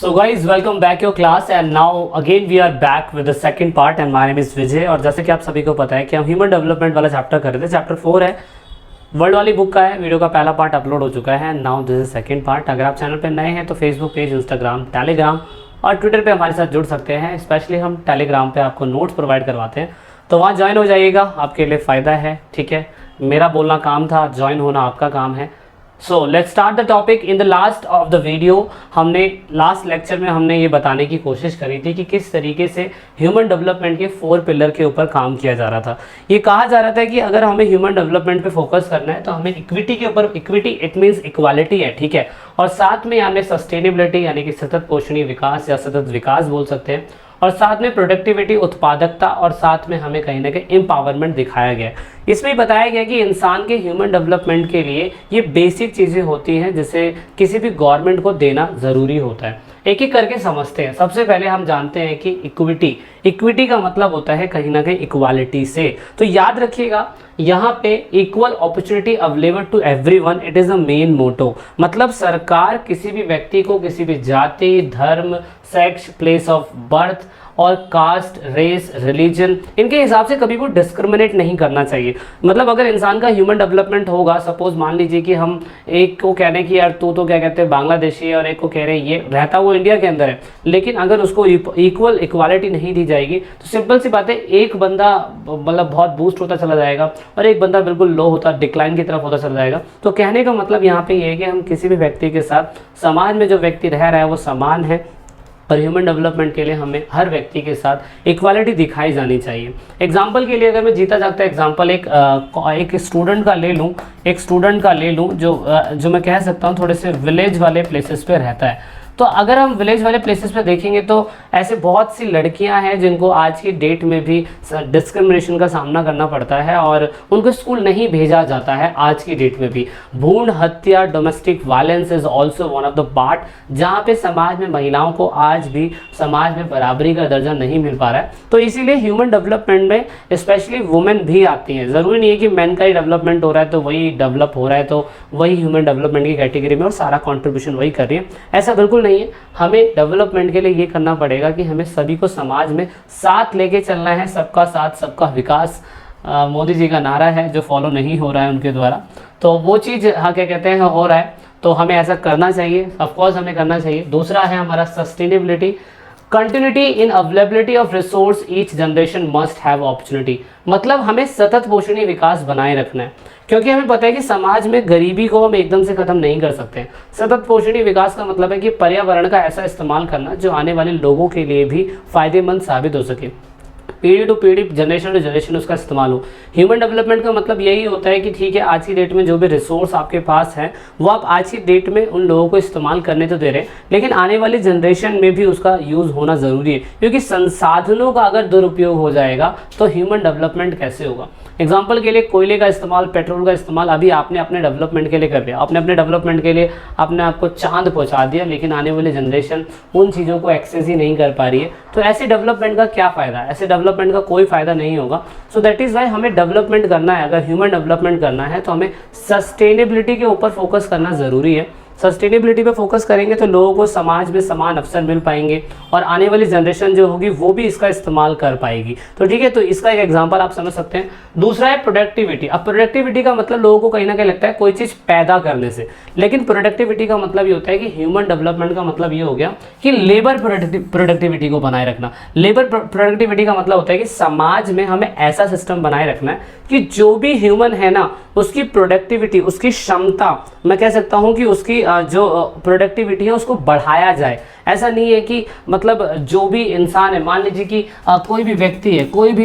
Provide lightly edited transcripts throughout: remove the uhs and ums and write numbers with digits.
So guys, welcome back your class and now again we are back with the second part and my name is विजय। और जैसे कि आप सभी को पता है कि हम ह्यूमन डेवलपमेंट वाला चैप्टर कर रहे थे, चैप्टर 4 है, वर्ल्ड वाली बुक का है। वीडियो का पहला पार्ट अपलोड हो चुका है, now this is second part. अगर आप चैनल पे नए हैं तो फेसबुक पेज, इंस्टाग्राम, टेलीग्राम और ट्विटर पे हमारे साथ जुड़ सकते हैं। स्पेशली हम टेलीग्राम पे आपको नोट्स प्रोवाइड करवाते हैं, तो वहाँ ज्वाइन हो जाइएगा, आपके लिए फ़ायदा है। ठीक है, मेरा बोलना काम था, ज्वाइन होना आपका काम है। So let's start the topic. In the last of the video हमने लास्ट लेक्चर में हमने ये बताने की कोशिश करी थी कि किस तरीके से ह्यूमन डेवलपमेंट के 4 पिलर के ऊपर काम किया जा रहा था। ये कहा जा रहा था कि अगर हमें ह्यूमन डेवलपमेंट पे फोकस करना है तो हमें इक्विटी के ऊपर, इक्विटी इट मीन्स इक्वालिटी है, ठीक है, और साथ में हमने सस्टेनेबिलिटी यानी कि सतत पोषणीय विकास या सतत विकास बोल सकते हैं, और साथ में प्रोडक्टिविटी, उत्पादकता, और साथ में हमें कहीं ना कहीं एम्पावरमेंट दिखाया गया। इसमें बताया गया कि इंसान के ह्यूमन डेवलपमेंट के लिए ये बेसिक चीज़ें होती हैं जिसे किसी भी गवर्नमेंट को देना ज़रूरी होता है। एक एक करके समझते हैं। सबसे पहले हम जानते हैं कि इक्विटी का मतलब होता है कहीं ना कहीं इक्वालिटी से। तो याद रखिएगा, यहाँ पे equal opportunity available to everyone, it is a main motto. मतलब सरकार किसी भी व्यक्ति को किसी भी जाति, धर्म, सेक्स, प्लेस ऑफ बर्थ और कास्ट, रेस, रिलीजन, इनके हिसाब से कभी भी डिस्क्रिमिनेट नहीं करना चाहिए। मतलब अगर इंसान का ह्यूमन डेवलपमेंट होगा, सपोज मान लीजिए कि हम एक को कह रहे हैं कि यार तू तो क्या कहते हैं बांग्लादेशी है, और एक को कह रहे हैं ये रहता वो इंडिया के अंदर है, लेकिन अगर उसको इक्वल इक्वालिटी नहीं दी जाएगी तो सिंपल सी बात है, एक बंदा मतलब बहुत बूस्ट होता चला जाएगा और एक बंदा बिल्कुल लो होता, डिक्लाइन की तरफ होता चला जाएगा। तो कहने का मतलब यहाँ पे ये है कि हम किसी भी व्यक्ति के साथ, समाज में जो व्यक्ति रह रहा है वो समान है, और ह्यूमन डेवलपमेंट के लिए हमें हर व्यक्ति के साथ इक्वालिटी दिखाई जानी चाहिए। एग्जाम्पल के लिए अगर मैं जीता जागता एग्जाम्पल एक स्टूडेंट का ले लूँ, जो मैं कह सकता हूँ थोड़े से विलेज वाले प्लेसेस पे रहता है। तो अगर हम विलेज वाले प्लेसेस पे देखेंगे तो ऐसे बहुत सी लड़कियां हैं जिनको आज की डेट में भी डिस्क्रिमिनेशन का सामना करना पड़ता है और उनको स्कूल नहीं भेजा जाता है आज की डेट में भी। भ्रूण हत्या, domestic violence is also one of the part, जहाँ पे समाज में महिलाओं को आज भी समाज में बराबरी का दर्जा नहीं मिल पा रहा है। तो इसीलिए ह्यूमन डेवलपमेंट में स्पेशली वुमेन भी आती हैं। ज़रूरी नहीं है कि मैन का ही डेवलपमेंट हो रहा है तो वही डेवलप हो रहा है, तो वही ह्यूमन डेवलपमेंट की कैटेगरी में और सारा कॉन्ट्रीब्यूशन वही कर रही है, ऐसा बिल्कुल नहीं है। हमें डेवलपमेंट के लिए ये करना पड़ेगा कि हमें सभी को समाज में साथ लेके चलना है। सबका साथ सबका विकास मोदी जी का नारा है, जो फॉलो नहीं हो रहा है उनके द्वारा, तो वो चीज़ हाँ क्या कहते हैं हो रहा है, तो हमें ऐसा करना चाहिए, ऑफकोर्स हमें करना चाहिए। दूसरा है हमारा sustainability, continuity in availability of resource, each generation must have opportunity. मतलब हमें सतत पोषणीय विकास बनाए रखना है, क्योंकि हमें पता है कि समाज में गरीबी को हम एकदम से खत्म नहीं कर सकते। सतत पोषणीय विकास का मतलब है कि पर्यावरण का ऐसा इस्तेमाल करना जो आने वाले लोगों के लिए भी फायदेमंद साबित हो सके, पीढ़ी टू पीढ़ी, जनरेशन टू जनरेशन उसका इस्तेमाल हो। ह्यूमन डेवलपमेंट का मतलब यही होता है कि ठीक है, आज की डेट में जो भी रिसोर्स आपके पास है वो आप आज की डेट में उन लोगों को इस्तेमाल करने तो दे रहे हैं, लेकिन आने वाली जनरेशन में भी उसका यूज़ होना ज़रूरी है, क्योंकि संसाधनों का अगर दुरुपयोग हो जाएगा तो ह्यूमन डेवलपमेंट कैसे होगा। एग्जाम्पल के लिए कोयले का इस्तेमाल, पेट्रोल का इस्तेमाल अभी आपने अपने डेवलपमेंट के लिए कर लिया, आपने अपने डेवलपमेंट के लिए अपने आप को चांद पहुँचा दिया, लेकिन आने वाली जनरेशन उन चीज़ों को एक्सेस ही नहीं कर पा रही है। तो ऐसे डेवलपमेंट का क्या फ़ायदा, ऐसे डेवलपमेंट का कोई फ़ायदा नहीं होगा। सो दैट इज़ वाई हमें डेवलपमेंट करना है, अगर ह्यूमन डेवलपमेंट करना है तो हमें सस्टेनेबिलिटी के ऊपर फोकस करना ज़रूरी है। सस्टेनेबिलिटी पे फोकस करेंगे तो लोगों को समाज में समान अवसर मिल पाएंगे और आने वाली जनरेशन जो होगी वो भी इसका इस्तेमाल कर पाएगी। तो ठीक है, तो इसका एक एग्जांपल आप समझ सकते हैं। दूसरा है प्रोडक्टिविटी। अब प्रोडक्टिविटी का मतलब लोगों को कहीं ना कहीं लगता है कोई चीज़ पैदा करने से, लेकिन प्रोडक्टिविटी का मतलब ये होता है कि ह्यूमन डेवलपमेंट का मतलब ये हो गया कि लेबर प्रोडक्टिविटी को बनाए रखना। लेबर प्रोडक्टिविटी का मतलब होता है कि समाज में हमें ऐसा सिस्टम बनाए रखना है कि जो भी ह्यूमन है ना, उसकी प्रोडक्टिविटी, उसकी क्षमता, मैं कह सकता हूँ कि उसकी जो प्रोडक्टिविटी है उसको बढ़ाया जाए। ऐसा नहीं है कि मतलब जो भी इंसान है, मान लीजिए कि कोई भी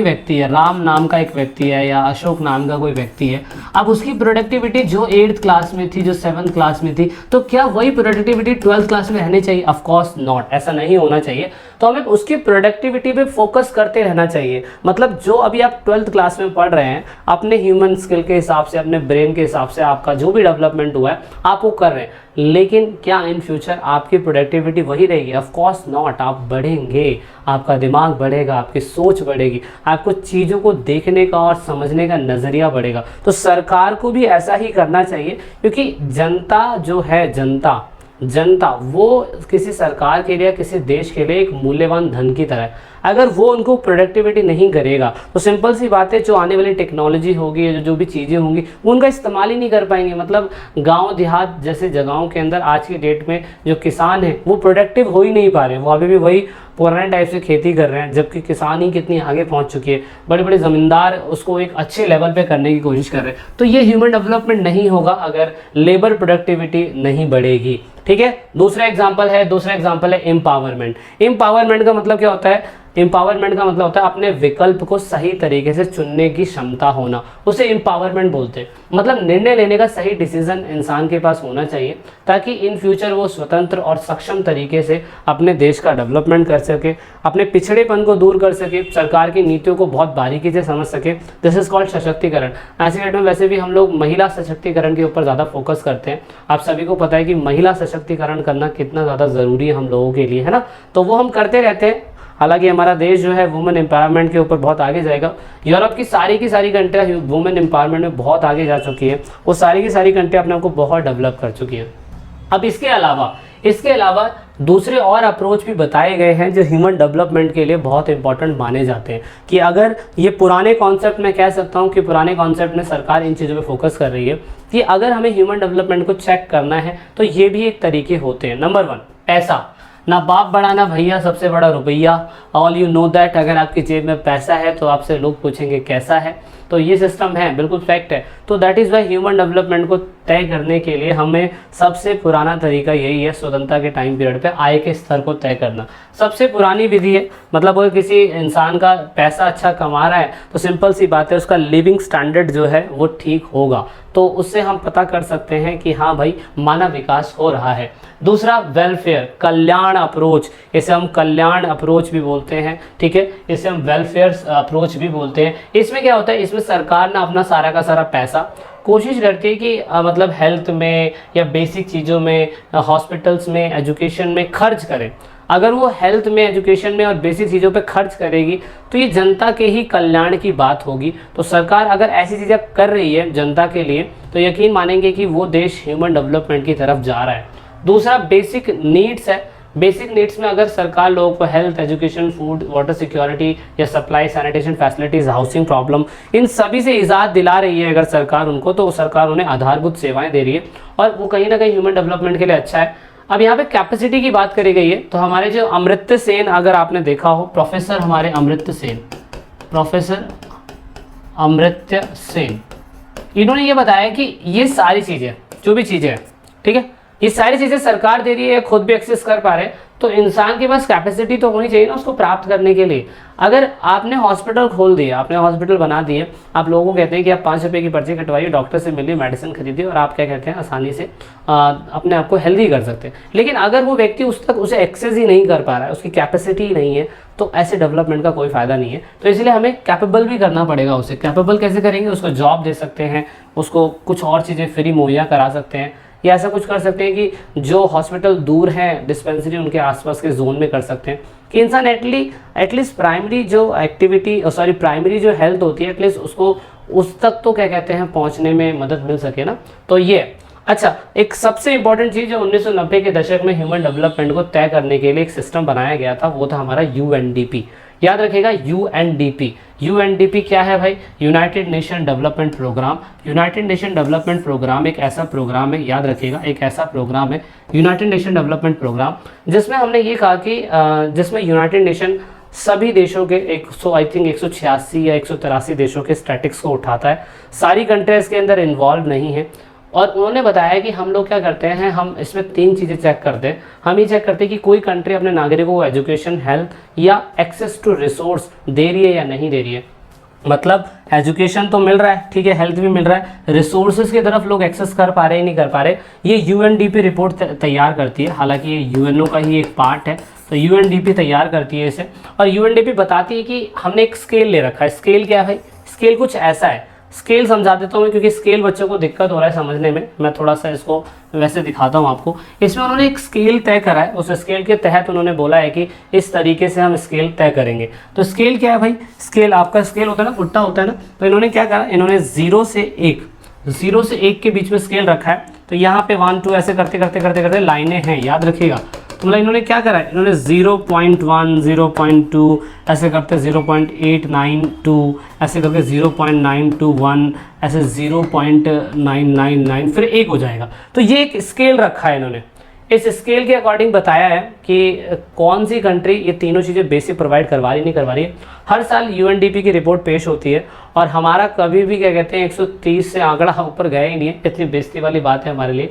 व्यक्ति है, राम नाम का एक व्यक्ति है या अशोक नाम का कोई व्यक्ति है, अब उसकी प्रोडक्टिविटी जो 8th क्लास में थी, जो 7th क्लास में थी, तो क्या वही प्रोडक्टिविटी 12th क्लास में रहनी चाहिए? ऑफ कोर्स नॉट, ऐसा नहीं होना चाहिए। तो हमें उसकी प्रोडक्टिविटी पे फोकस करते रहना चाहिए। मतलब जो अभी आप 12th क्लास में पढ़ रहे हैं, अपने ह्यूमन स्किल के हिसाब से, अपने ब्रेन के हिसाब से आपका जो भी डेवलपमेंट हुआ है आप वो कर रहे हैं, लेकिन क्या इन फ्यूचर आपकी प्रोडक्टिविटी वही रहेगी? Of course not. आप बढ़ेंगे, आपका दिमाग बढ़ेगा, आपकी सोच बढ़ेगी, आपको चीज़ों को देखने का और समझने का नज़रिया बढ़ेगा। तो सरकार को भी ऐसा ही करना चाहिए, क्योंकि जनता जो है, जनता जनता वो किसी सरकार के लिए या किसी देश के लिए एक मूल्यवान धन की तरह है। अगर वो उनको प्रोडक्टिविटी नहीं करेगा तो सिंपल सी बात है, जो आने वाली टेक्नोलॉजी होगी, जो भी चीज़ें होंगी, वो उनका इस्तेमाल ही नहीं कर पाएंगे। मतलब गांव देहात जैसे जगहों के अंदर आज की डेट में जो किसान हैं वो प्रोडक्टिव हो ही नहीं पा रहे हैं, वो अभी भी वही पुराने टाइप से खेती कर रहे हैं, जबकि किसान ही कितनी आगे पहुंच चुकी है, बड़े बड़े ज़मींदार उसको एक अच्छे लेवल पे करने की कोशिश कर रहे हैं। तो ये ह्यूमन डेवलपमेंट नहीं होगा अगर लेबर प्रोडक्टिविटी नहीं बढ़ेगी। ठीक है, दूसरा एग्जांपल है एम्पावरमेंट। एम्पावरमेंट का मतलब क्या होता है? एम्पावरमेंट का मतलब होता है अपने विकल्प को सही तरीके से चुनने की क्षमता होना, उसे एम्पावरमेंट बोलते हैं। मतलब निर्णय लेने का सही डिसीजन इंसान के पास होना चाहिए, ताकि इन फ्यूचर वो स्वतंत्र और सक्षम तरीके से अपने देश का डेवलपमेंट कर सके, अपने पिछड़ेपन को दूर कर सके, सरकार की नीतियों को बहुत बारीकी से समझ सके। दिस इज कॉल्ड सशक्तिकरण। आज के डेट में वैसे भी हम लोग महिला सशक्तिकरण के ऊपर ज़्यादा फोकस करते हैं। आप सभी को पता है कि महिला सशक्तिकरण करना कितना ज़्यादा ज़रूरी है हम लोगों के लिए, है ना। तो वो हम करते रहते हैं। हालांकि हमारा देश जो है वुमेन एम्पावरमेंट के ऊपर बहुत आगे जाएगा। यूरोप की सारी कंट्रियाँ वुमेन एम्पावरमेंट में बहुत आगे जा चुकी है, वो सारी की सारी कंट्रियाँ अपने आप को बहुत डेवलप कर चुकी हैं। अब इसके अलावा दूसरे और अप्रोच भी बताए गए हैं जो ह्यूमन डेवलपमेंट के लिए बहुत इंपॉर्टेंट माने जाते हैं। कि अगर ये पुराने कॉन्सेप्ट में कह सकता हूँ कि पुराने कॉन्सेप्ट में सरकार इन चीज़ों पे फोकस कर रही है कि अगर हमें ह्यूमन डेवलपमेंट को चेक करना है तो ये भी एक तरीके होते हैं। नंबर 1, पैसा। ना बाप बड़ा ना भैया, सबसे बड़ा रुपया। All you know that. अगर आपकी जेब में पैसा है तो आपसे लोग पूछेंगे कैसा है, तो ये सिस्टम है, बिल्कुल फैक्ट है। तो that is why human development को तय करने के लिए हमें सबसे पुराना तरीका यही है, स्वतंत्रता के टाइम पीरियड पे आय के स्तर को तय करना सबसे पुरानी विधि है। मतलब अगर किसी इंसान का पैसा अच्छा कमा रहा है तो सिंपल सी बात है, उसका लिविंग स्टैंडर्ड जो है वो ठीक होगा, तो उससे हम पता कर सकते हैं कि हाँ भाई मानव विकास हो रहा है। दूसरा, वेलफेयर, कल्याण अप्रोच। इसे हम कल्याण अप्रोच भी बोलते हैं, ठीक है, इसे हम वेलफेयर अप्रोच भी बोलते हैं। इसमें क्या होता है, इसमें सरकार ना अपना सारा का सारा पैसा कोशिश करती है कि मतलब हेल्थ में या बेसिक चीज़ों में, हॉस्पिटल्स में, एजुकेशन में खर्च करें। अगर वो हेल्थ में, एजुकेशन में और बेसिक चीज़ों पे खर्च करेगी तो ये जनता के ही कल्याण की बात होगी। तो सरकार अगर ऐसी चीज़ें कर रही है जनता के लिए तो यकीन मानेंगे कि वो देश ह्यूमन डेवलपमेंट की तरफ जा रहा है। दूसरा, बेसिक नीड्स है। बेसिक नीड्स में अगर सरकार लोगों को health, education, food, water security या supply, sanitation facilities, housing problem, इन सभी से इजाज़त दिला रही है अगर सरकार उनको, तो सरकार उन्हें आधारभूत सेवाएं दे रही है और वो कहीं ना कहीं ह्यूमन डेवलपमेंट के लिए अच्छा है। अब यहाँ पे कैपेसिटी की बात करी गई है, तो हमारे जो अमर्त्य सेन, अगर आपने देखा हो, प्रोफेसर अमर्त्य सेन, इन्होंने ये बताया कि ये सारी चीज़ें, जो भी चीज़ें हैं, ठीक है, ये सारी चीज़ें सरकार दे रही है, खुद भी एक्सेस कर पा रहे हैं, तो इंसान के पास कैपेसिटी तो होनी चाहिए ना उसको प्राप्त करने के लिए। अगर आपने हॉस्पिटल खोल दिया, आपने हॉस्पिटल बना दिए, आप लोगों को कहते हैं कि आप 5 रुपये की पर्ची कटवाइए, डॉक्टर से मिलिए, मेडिसिन खरीदिए और आप क्या कहते हैं आसानी से अपने आप को हेल्दी कर सकते हैं। लेकिन अगर वो व्यक्ति उस तक उसे एक्सेस ही नहीं कर पा रहा है, उसकी कैपेसिटी ही नहीं है, तो ऐसे डेवलपमेंट का कोई फ़ायदा नहीं है। तो इसलिए हमें कैपेबल भी करना पड़ेगा उसे। कैपेबल कैसे करेंगे? उसको जॉब दे सकते हैं, उसको कुछ और चीज़ें फ्री मुहैया करा सकते हैं, या ऐसा कुछ कर सकते हैं कि जो हॉस्पिटल दूर हैं, डिस्पेंसरी उनके आसपास के जोन में कर सकते हैं कि इंसान एटलीस्ट प्राइमरी जो एक्टिविटी, प्राइमरी जो हेल्थ होती है, एटलीस्ट उसको उस तक तो क्या कहते हैं पहुंचने में मदद मिल सके ना। तो ये अच्छा, एक सबसे इंपॉर्टेंट चीज़ जो 1990 के दशक में ह्यूमन डेवलपमेंट को तय करने के लिए एक सिस्टम बनाया गया था, वो था हमारा UNDP। याद रखिएगा, UNDP क्या है भाई? United Nation Development Programme. United Nation Development Programme एक ऐसा प्रोग्राम है, याद रखिएगा, एक ऐसा प्रोग्राम है यूनाइटेड नेशन डेवलपमेंट प्रोग्राम, जिसमें हमने ये कहा कि जिसमें यूनाइटेड नेशन सभी देशों के 186 या 183 देशों के स्टैटिक्स को उठाता है। सारी कंट्रीज के अंदर इन्वॉल्व नहीं है। और उन्होंने बताया कि हम लोग क्या करते हैं, हम इसमें 3 चीज़ें चेक करते हैं। हम ये चेक करते हैं कि कोई कंट्री अपने नागरिकों को एजुकेशन, हेल्थ या एक्सेस टू रिसोर्स दे रही है या नहीं दे रही है। मतलब एजुकेशन तो मिल रहा है, ठीक है, हेल्थ भी मिल रहा है, रिसोर्सेज की तरफ लोग एक्सेस कर पा रहे हैं नहीं कर पा रहे, ये UNDP रिपोर्ट तैयार करती है। हालांकि ये UNO का ही एक पार्ट है, तो UNDP तैयार करती है इसे। और UNDP बताती है कि हमने एक स्केल ले रखा है। स्केल क्या है? स्केल कुछ ऐसा है, स्केल समझा देता हूँ मैं, क्योंकि स्केल बच्चों को दिक्कत हो रहा है समझने में। मैं थोड़ा सा इसको वैसे दिखाता हूँ आपको। इसमें उन्होंने एक स्केल तय करा है, उस स्केल के तहत उन्होंने बोला है कि इस तरीके से हम स्केल तय करेंगे। तो स्केल क्या है भाई? स्केल, आपका स्केल होता है ना, उल्टा होता है ना, तो इन्होंने क्या करा, इन्होंने 0 से 1 के बीच में स्केल रखा है। तो यहाँ पे 1 2 ऐसे करते करते करते करते लाइनें हैं, याद रखिएगा। तो मतलब इन्होंने क्या करा है, इन्होंने 0.1 0.2 ऐसे करते 0.892 ऐसे करके 0.921 ऐसे 0.999 फिर 1 हो जाएगा। तो ये एक स्केल रखा है इन्होंने, इस स्केल के अकॉर्डिंग बताया है कि कौन सी कंट्री ये तीनों चीज़ें बेसिक प्रोवाइड करवा रही नहीं करवा रही है। हर साल यूएनडीपी की रिपोर्ट पेश होती है और हमारा कभी भी क्या कहते हैं 130 से आंकड़ा ऊपर गया ही नहीं है। इतनी बेइज्जती वाली बात है हमारे लिए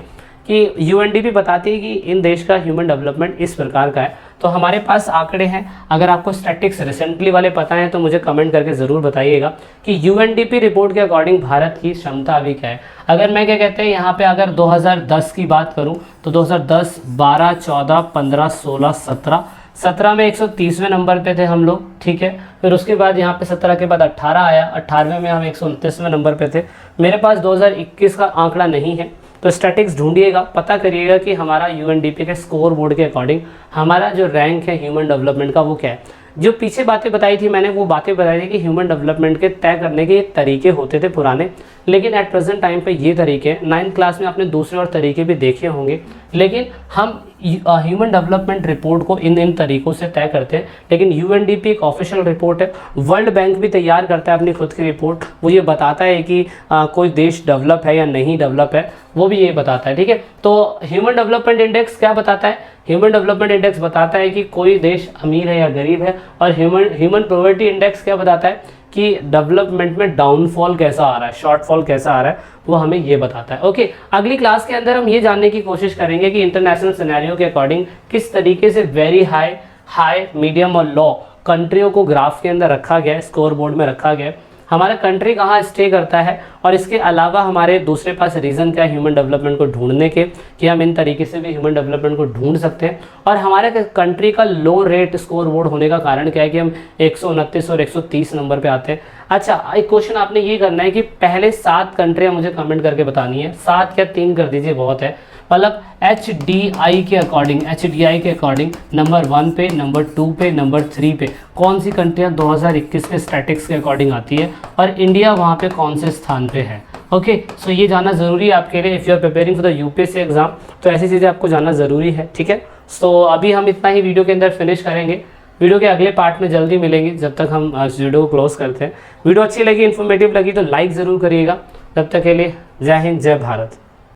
कि यूएनडीपी बताती है कि इन देश का ह्यूमन डेवलपमेंट इस प्रकार का है। तो हमारे पास आंकड़े हैं, अगर आपको स्टैटिक्स रिसेंटली वाले पता है तो मुझे कमेंट करके ज़रूर बताइएगा कि यूएनडीपी रिपोर्ट के अकॉर्डिंग भारत की क्षमता अभी क्या है। अगर मैं क्या कहते हैं यहाँ पे अगर 2010 की बात करूँ तो 2010 12 14 15 16 17 में 130वें नंबर पे थे हम लोग, ठीक है। फिर उसके बाद यहाँ पे 17 के बाद 18 आया, 18वें में हम 129वें नंबर पे थे। मेरे पास 2021 का आंकड़ा नहीं है, तो स्टैटिक्स ढूंढिएगा, पता करिएगा कि हमारा यूएनडीपी के स्कोर बोर्ड के अकॉर्डिंग हमारा जो रैंक है ह्यूमन डेवलपमेंट का वो क्या है। जो पीछे बातें बताई थी मैंने, वो बातें बताई थी कि ह्यूमन डेवलपमेंट के तय करने के तरीके होते थे पुराने, लेकिन एट प्रेजेंट टाइम पे ये तरीके 9th क्लास में आपने दूसरे और तरीके भी देखे होंगे, लेकिन हम ह्यूमन डेवलपमेंट रिपोर्ट को इन तरीकों से तय करते हैं। लेकिन यूएनडीपी एक ऑफिशियल रिपोर्ट है, वर्ल्ड बैंक भी तैयार करता है अपनी खुद की रिपोर्ट, वो ये बताता है कि कोई देश डेवलप है या नहीं डेवलप है, वो भी ये बताता है, ठीक है। तो ह्यूमन डेवलपमेंट इंडेक्स क्या बताता है, ह्यूमन डेवलपमेंट इंडेक्स बताता है कि कोई देश अमीर है या गरीब है, और ह्यूमन पॉवर्टी इंडेक्स क्या बताता है कि डेवलपमेंट में डाउनफॉल कैसा आ रहा है, शॉर्टफॉल कैसा आ रहा है, वो हमें ये बताता है। ओके, अगली क्लास के अंदर हम ये जानने की कोशिश करेंगे कि इंटरनेशनल सिनेरियो के अकॉर्डिंग किस तरीके से वेरी हाई मीडियम और लो कंट्रियों को ग्राफ के अंदर रखा गया है, स्कोर बोर्ड में रखा गया है, हमारा कंट्री कहाँ स्टे करता है, और इसके अलावा हमारे दूसरे पास रीज़न क्या है ह्यूमन डेवलपमेंट को ढूंढने के, कि हम इन तरीके से भी ह्यूमन डेवलपमेंट को ढूंढ सकते हैं। और हमारे कंट्री का लो रेट स्कोर बोर्ड होने का कारण क्या है कि हम 129 और 130 नंबर पे आते हैं। अच्छा, एक क्वेश्चन आपने ये करना है कि पहले 7 कंट्रियाँ मुझे कमेंट करके बतानी है, 7 या 3 कर दीजिए बहुत है, मतलब HDI के अकॉर्डिंग नंबर 1 पे, नंबर 2 पे, नंबर 3 पे कौन सी कंट्रियाँ 2021 के स्टैटिक्स के अकॉर्डिंग आती है और इंडिया वहाँ पे कौन से स्थान पे है। ओके, सो ये जानना ज़रूरी है आपके लिए, if you are preparing for the UPSC exam, तो ऐसी चीज़ें आपको जानना ज़रूरी है, ठीक है। सो अभी हम इतना ही वीडियो के अंदर फिनिश करेंगे, वीडियो के अगले पार्ट में जल्दी मिलेंगे। जब तक हम इस वीडियो को क्लोज करते हैं, वीडियो अच्छी लगी, इन्फॉर्मेटिव लगी तो लाइक ज़रूर करिएगा। तब तक के लिए जय हिंद, जय भारत।